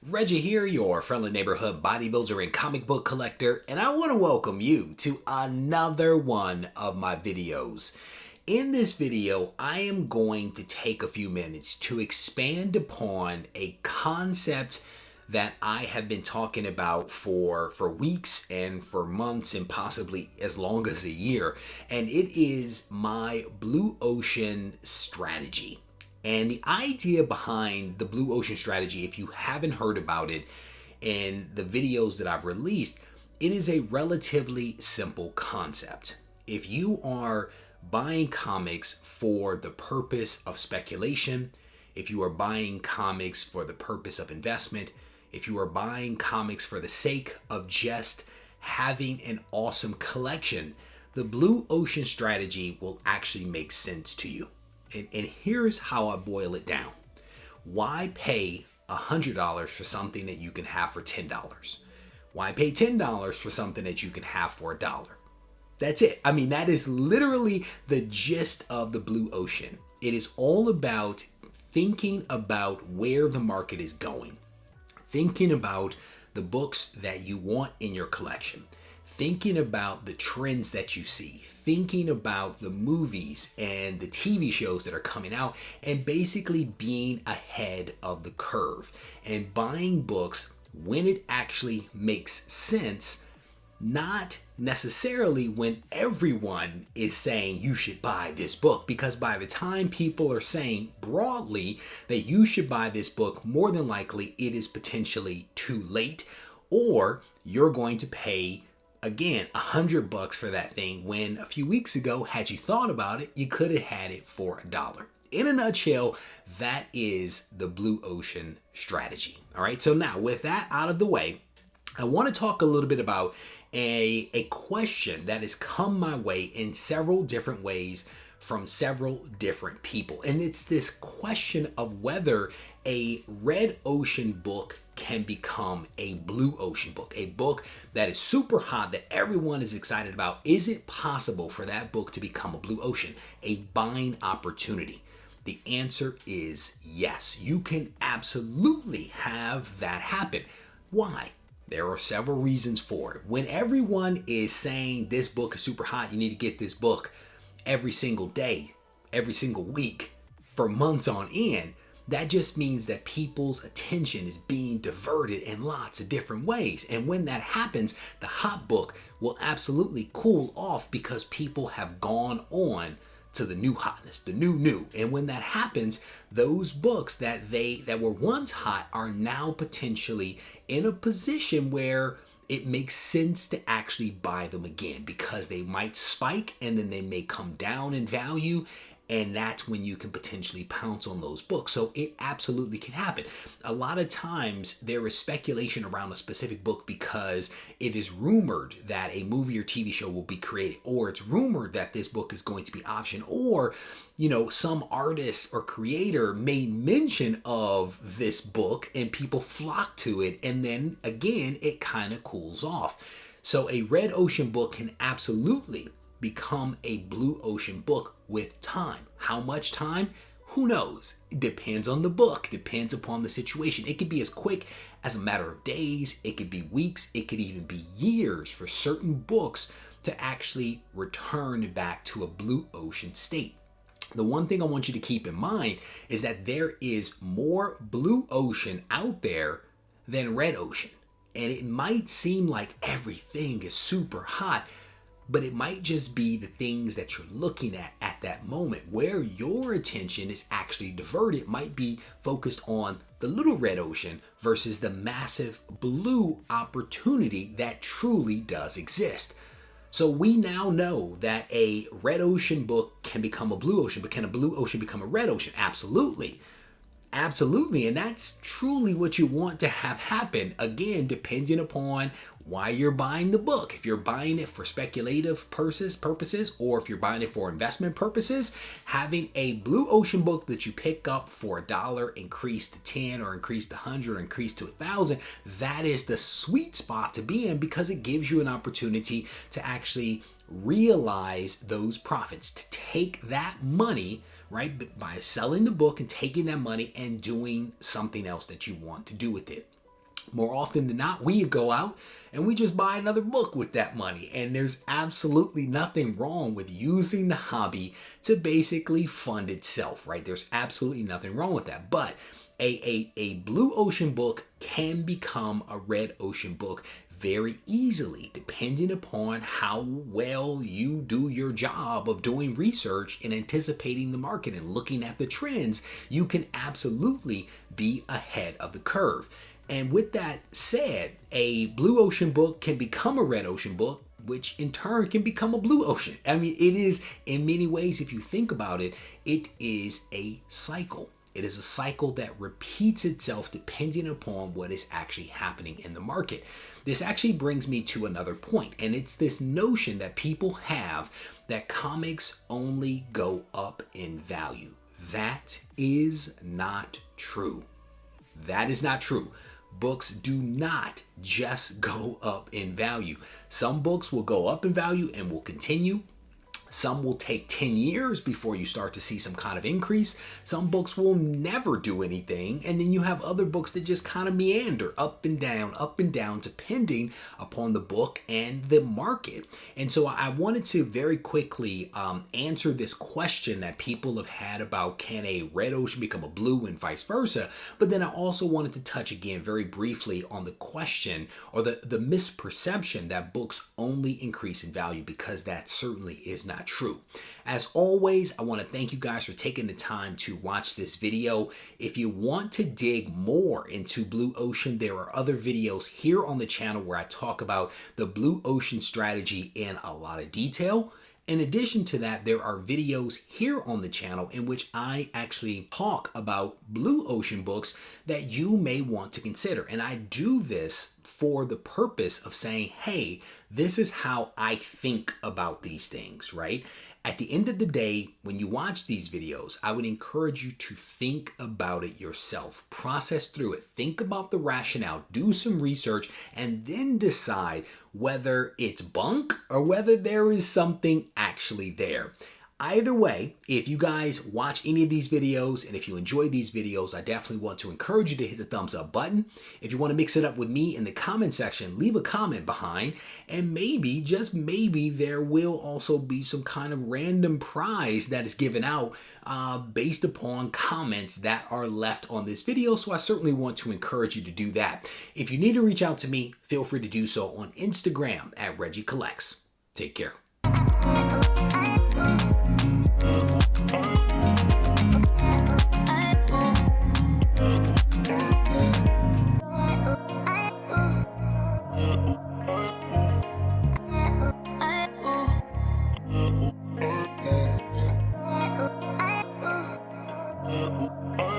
Regie here, your friendly neighborhood bodybuilder and comic book collector, and I want to welcome you to another one of my videos. In this video, I am going to take a few minutes to expand upon a concept that I have been talking about for weeks and for months and possibly as long as a year, and it is my blue ocean strategy. And the idea behind the blue ocean strategy, if you haven't heard about it in the videos that I've released, it is a relatively simple concept. If you are buying comics for the purpose of speculation, if you are buying comics for the purpose of investment, if you are buying comics for the sake of just having an awesome collection, the blue ocean strategy will actually make sense to you. And here's how I boil it down. Why pay $100 for something that you can have for $10? Why pay $10 for something that you can have for $1? That's it. I mean, that is literally the gist of the blue ocean. It is all about thinking about where the market is going, thinking about the books that you want in your collection, thinking about the trends that you see, thinking about the movies and the TV shows that are coming out, and basically being ahead of the curve and buying books when it actually makes sense, not necessarily when everyone is saying you should buy this book, because by the time people are saying broadly that you should buy this book, more than likely it is potentially too late, or you're going to pay again, $100 for that thing when a few weeks ago, had you thought about it, you could have had it for $1. In a nutshell, that is the blue ocean strategy. All right. So now with that out of the way, I want to talk a little bit about a question that has come my way in several different ways from several different people. And it's this question of whether a red ocean book can become a blue ocean book, a book that is super hot that everyone is excited about. Is it possible for that book to become a blue ocean, a buying opportunity? The answer is yes. You can absolutely have that happen. Why? There are several reasons for it. When everyone is saying this book is super hot, you need to get this book every single day, every single week, for months on end, that just means that people's attention is being diverted in lots of different ways. And when that happens, the hot book will absolutely cool off because people have gone on to the new hotness, the new. And when that happens, those books that were once hot are now potentially in a position where it makes sense to actually buy them again, because they might spike and then they may come down in value. And that's when you can potentially pounce on those books. So it absolutely can happen. A lot of times there is speculation around a specific book because it is rumored that a movie or TV show will be created, or it's rumored that this book is going to be optioned, or some artist or creator made mention of this book and people flock to it. And then again, it kind of cools off. So a red ocean book can absolutely become a blue ocean book with time. How much time? Who knows? It depends on the book, depends upon the situation. It could be as quick as a matter of days, it could be weeks, it could even be years for certain books to actually return back to a blue ocean state. The one thing I want you to keep in mind is that there is more blue ocean out there than red ocean. And it might seem like everything is super hot, but it might just be the things that you're looking at that moment. Where your attention is actually diverted might be focused on the little red ocean versus the massive blue opportunity that truly does exist. So we now know that a red ocean book can become a blue ocean, but can a blue ocean become a red ocean? Absolutely. Absolutely. And that's truly what you want to have happen. Again, depending upon why you're buying the book. If you're buying it for speculative purposes, or if you're buying it for investment purposes, having a blue ocean book that you pick up for $1, increase to 10 or increase to 100 or increase to 1,000, that is the sweet spot to be in, because it gives you an opportunity to actually realize those profits, to take that money, right, by selling the book and taking that money and doing something else that you want to do with it. More often than not, we go out and we just buy another book with that money. And there's absolutely nothing wrong with using the hobby to basically fund itself, right? There's absolutely nothing wrong with that. But a blue ocean book can become a red ocean book very easily, depending upon how well you do your job of doing research and anticipating the market and looking at the trends. You can absolutely be ahead of the curve. And with that said, a blue ocean book can become a red ocean book, which in turn can become a blue ocean. I mean, it is, in many ways, if you think about it, it is a cycle. It is a cycle that repeats itself depending upon what is actually happening in the market. This actually brings me to another point, and it's this notion that people have that comics only go up in value. That is not true. That is not true. Books do not just go up in value. Some books will go up in value and will continue. Some will take 10 years before you start to see some kind of increase. Some books will never do anything. And then you have other books that just kind of meander up and down, depending upon the book and the market. And so I wanted to very quickly answer this question that people have had about, can a red ocean become a blue and vice versa? But then I also wanted to touch again very briefly on the question or the misperception that books only increase in value, because that certainly is not true. As always, I want to thank you guys for taking the time to watch this video. If you want to dig more into blue ocean, there are other videos here on the channel where I talk about the blue ocean strategy in a lot of detail. In addition to that, there are videos here on the channel in which I actually talk about blue ocean books that you may want to consider. And I do this for the purpose of saying, hey, this is how I think about these things, right? At the end of the day, when you watch these videos, I would encourage you to think about it yourself, process through it, think about the rationale, do some research, and then decide whether it's bunk or whether there is something actually there. Either way, if you guys watch any of these videos and if you enjoy these videos, I definitely want to encourage you to hit the thumbs up button. If you want to mix it up with me in the comment section, leave a comment behind, and maybe, just maybe, there will also be some kind of random prize that is given out based upon comments that are left on this video. So I certainly want to encourage you to do that. If you need to reach out to me, feel free to do so on Instagram at Regie Collects. Take care. Oh,